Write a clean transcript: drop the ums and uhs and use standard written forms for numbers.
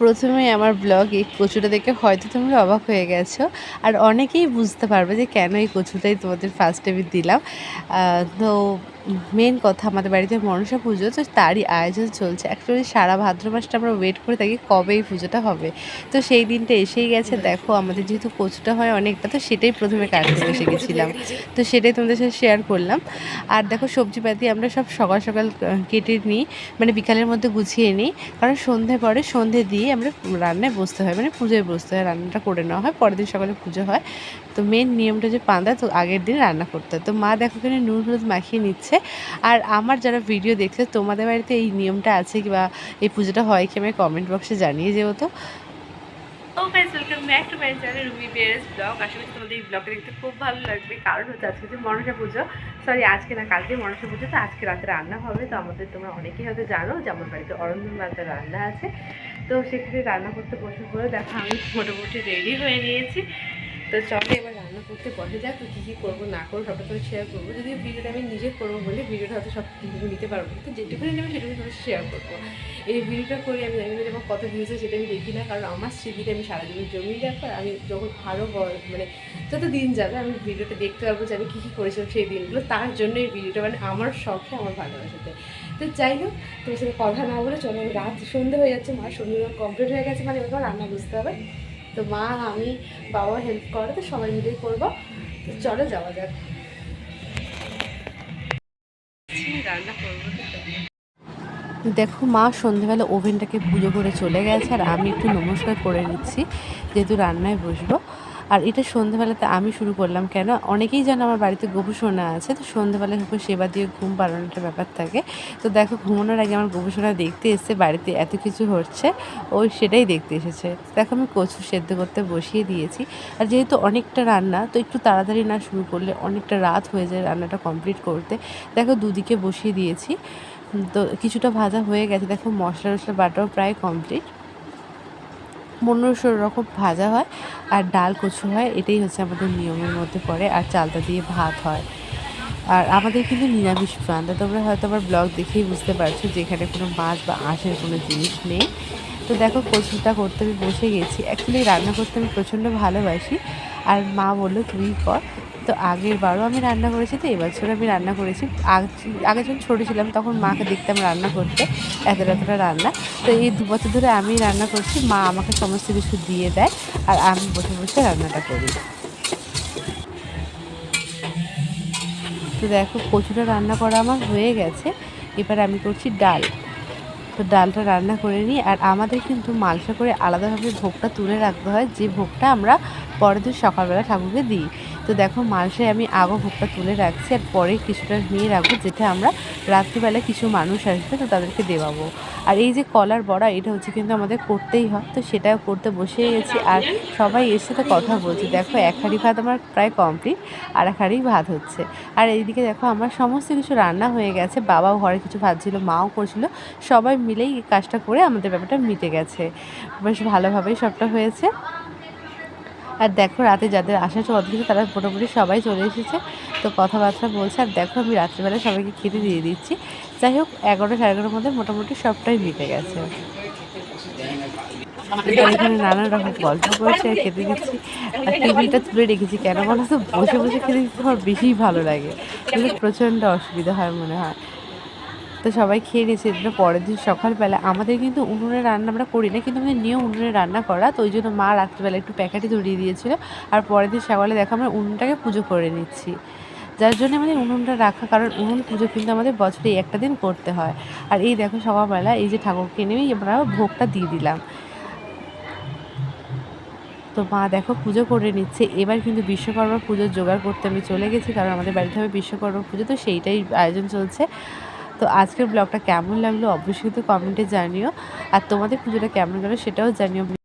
প্রথমেই আমার ব্লগ এই কচুটা দেখে হয়তো তোমরা অবাক হয়ে গেছো, আর অনেকেই বুঝতে পারবে যে কেন এই কচুটাই তোমাদের ফার্স্ট টাইমে দিলাম। তো মেন কথা, আমাদের বাড়িতে মনসা পুজো, তো তারই আয়োজন চলছে। অ্যাকচুয়ালি সারা ভাদ্র মাসটা আমরা ওয়েট করে থাকি কবে এই পুজোটা হবে। তো সেই দিনটা এসেই গেছে। দেখো আমাদের যেহেতু কচুটা হয় অনেকটা, তো সেটাই প্রথমে কাটতে বসে গেছিলাম, তো সেটাই তোমাদের সাথে শেয়ার করলাম। আর দেখো সবজিপাতি আমরা সব সকাল সকাল কেটে নিই, মানে বিকালের মধ্যে গুছিয়ে নিই, কারণ সন্ধে পরে সন্ধে দিয়ে আমরা রান্নায় বসতে হয়, মানে পুজোয় বসতে হয়, রান্নাটা করে নেওয়া হয়, পরের দিন সকালে পুজো হয়। তো মেন নিয়মটা যে পান্তা, তো আগের দিন রান্না করতে হয়। তো মা দেখো এখানে নুন হলুদ মাখিয়ে নিচ্ছে। আর আমার যারা ভিডিও দেখছে, তোমাদের বাড়িতে এই নিয়মটা আছে কি বা এই পুজোটা হয় কি, আমি কমেন্ট বক্সে জানিয়ে যেও তো। Guys, welcome back to my channel Rumi bears blog. আশা করি তোমাদের এই ব্লগটা দেখতে খুব ভালো লাগবে, কারণ হচ্ছে আজকে যে মনসা পুজো, সরি আজকে না কালকে মনসা পুজো, তো আজকে রাতে রান্না হবে। তো আমাদের তোমরা অনেকেই হয়তো জানো যে আমার বাড়িতে অরন্ধন রাতে রান্না আছে। তো সেক্ষেত্রে রান্না করতে বসে পড়ে দেখো আমি মোটামুটি রেডি হয়ে নিয়েছি। তো চলো এবার রান্না করতে বসে যাক। তো কী কী করবো না করবো সবটা তো শেয়ার করবো। যদিও ভিডিওটা আমি নিজে করবো বলে ভিডিওটা হয়তো সব নিতে পারবো, তো যেটুকুনি নেবে সেটুকু তোমার শেয়ার করবো। এই ভিডিওটা করে আমি জানি না যে আমার কত ভিউজ হয় সেটা আমি দেখি না, কারণ আমার স্মৃতিটা আমি সারাদিন জমিয়ে রাখবো। আমি যখন আরও মানে যত দিন যাবে আমি ভিডিওটা দেখতে পারবো যে আমি কী কী করেছিলাম সেই দিনগুলো। তার জন্য এই ভিডিওটা, মানে আমার শখে, আমার ভালোবাসাতে। তো যাই হোক, তোমার সাথে কথা না বলে চলো, রাত সন্ধ্যে হয়ে যাচ্ছে, মা সন্ধ্যে কমপ্লিট হয়ে গেছে, মানে এবার রান্না বুঝতে হবে। তো মা, আমি, বাবা হেল্প করে, তো সবাই মিলেই করবো। তো চলো যাওয়া যাক, রান্না করবো। দেখো মা সন্ধ্যেবেলা ওভেনটাকে পুজো করে চলে গেছে, আর আমি একটু নমস্কার করে নিচ্ছি যেহেতু রান্নায় বসবো। আর এটা সন্ধ্যেবেলাতে আমি শুরু করলাম কেন, অনেকেই জানো আমার বাড়িতে গোপুসোনা আছে, তো সন্ধ্যেবেলা সেবা দিয়ে ঘুম পাড়ানোর একটা ব্যাপার থাকে। তো দেখো ঘুমানোর আগে আমার গোপুসোনা দেখতে এসছে, বাড়িতে এত কিছু হচ্ছে, ওই সেটাই দেখতে এসেছে। দেখো আমি কচু সেদ্ধ করতে বসিয়ে দিয়েছি। আর যেহেতু অনেকটা রান্না, তো একটু তাড়াতাড়ি না শুরু করলে অনেকটা রাত হয়ে যায় রান্নাটা কমপ্লিট করতে। দেখো দুদিকে বসিয়ে দিয়েছি। তো কিছুটা ভাজা হয়ে গেছে, দেখো মশলা টশলা বাটাও প্রায় কমপ্লিট। 15-16 রকম ভাজা হয় আর ডাল কচু হয়, এটাই হচ্ছে আমাদের নিয়মের মধ্যে পড়ে। আর চালতা দিয়ে ভাত হয়। আর আমাদের কিন্তু নিরামিষ রান্না, তোমরা হয়তো আমার ব্লগ দেখেই বুঝতে পারছো যে এখানে কোনো মাছ বা আঁশের কোনো জিনিস নেই। তো দেখো কচুটা করতে আমি বসে গেছি। অ্যাকচুয়ালি রান্না করতে আমি প্রচণ্ড ভালোবাসি, আর মা বললো তুই কর। তো আগের বারও আমি রান্না করেছি, তো এবছর আমি রান্না করেছি। আগে যখন ছোটো ছিলাম তখন মাকে দেখতাম রান্না করতে, এতটা রান্না। তো এই 2 বছর ধরে আমি রান্না করছি, মা আমাকে সমস্ত কিছু দিয়ে দেয়, আর আমি বসে বসে রান্নাটা করি। তো দেখো কচুটা রান্না করা আমার হয়ে গেছে, এবার আমি করছি ডাল। তো ডালটা রান্না করে নিই। আর আমাদের কিন্তু মালসা করে আলাদাভাবে ভোগটা তুলে রাখতে হয়, যে ভোগটা আমরা পরের দিন সকালবেলা ঠাকুরকে দিই। তো দেখো মালসায় আমি আগো ভোগটা তুলে রাখছি, আর পরে কিছুটা নিয়ে রাখবো, যেটা আমরা রাত্রিবেলা কিছু মানুষ আসবে তো তাদেরকে দেওয়াবো। আর এই যে কলার বড়া, এটা হচ্ছে কিন্তু আমাদের করতেই হয়, তো সেটাও করতে বসে গেছি। আর সবাই এর সাথে কথা বলছে। দেখো এক হাঁড়ি ভাত আমার প্রায় কমপ্লিট, আর এক হাঁড়ি ভাত হচ্ছে। আর এইদিকে দেখো আমার সমস্ত কিছু রান্না হয়ে গেছে, বাবাও ঘরে কিছু ভাজছিল, মাও করছিল, সবাই মিলেই এই কাজটা করে আমাদের ব্যাপারটা মিটে গেছে। বেশ ভালোভাবেই সবটা হয়েছে। আর দেখো রাতে যাদের আসা চলছে তারা মোটামুটি সবাই চলে এসেছে, তো কথাবার্তা বলছে। আর দেখো আমি রাত্রিবেলা সবাইকে খেতে দিয়ে দিচ্ছি। যাই হোক 11 সাড়ে 11টার মধ্যে মোটামুটি সবটাই মিটে গেছে। এবার এখানে নানান রকম গল্প করছে আর খেতে দিচ্ছি। আর টেবিলটা তুলে রেখেছি কেন বলো তো, বসে বসে খেতে দিতে আমার বেশিই ভালো লাগে, কিন্তু প্রচণ্ড অসুবিধা হয় মনে হয়। তো সবাই খেয়ে নিয়েছে। এটা পরের দিন সকালবেলা আমাদের কিন্তু উনুনে রান্না আমরা করি না, কিন্তু আমাদের নিয়ম উনুনে রান্না করা, তো ওই জন্য মা রাত্রিবেলা একটু প্যাকেটে ধরিয়ে দিয়েছিলো। আর পরের দিন সকালে দেখো আমরা উনুনটাকে পুজো করে নিচ্ছি, যার জন্য আমাদের উনুনটা রাখা, কারণ উনুন পুজো কিন্তু আমাদের বছরে একটা দিন করতে হয়। আর এই দেখো সকালবেলা এই যে ঠাকুরকে নেমেই আমরা ভোগটা দিয়ে দিলাম। তো মা দেখো পুজো করে নিচ্ছে। এবার কিন্তু বিশ্বকর্মা পুজোর জোগাড় করতে আমি চলে গেছি, কারণ আমাদের বাড়িতে হবে বিশ্বকর্মা পুজো, তো সেইটাই আয়োজন চলছে। তো আজকের ব্লগটা কেমন লাগলো অবশ্যই কিন্তু কমেন্টে জানিও, আর তোমাদের পুজোটা কেমন গেলো সেটাও জানিও।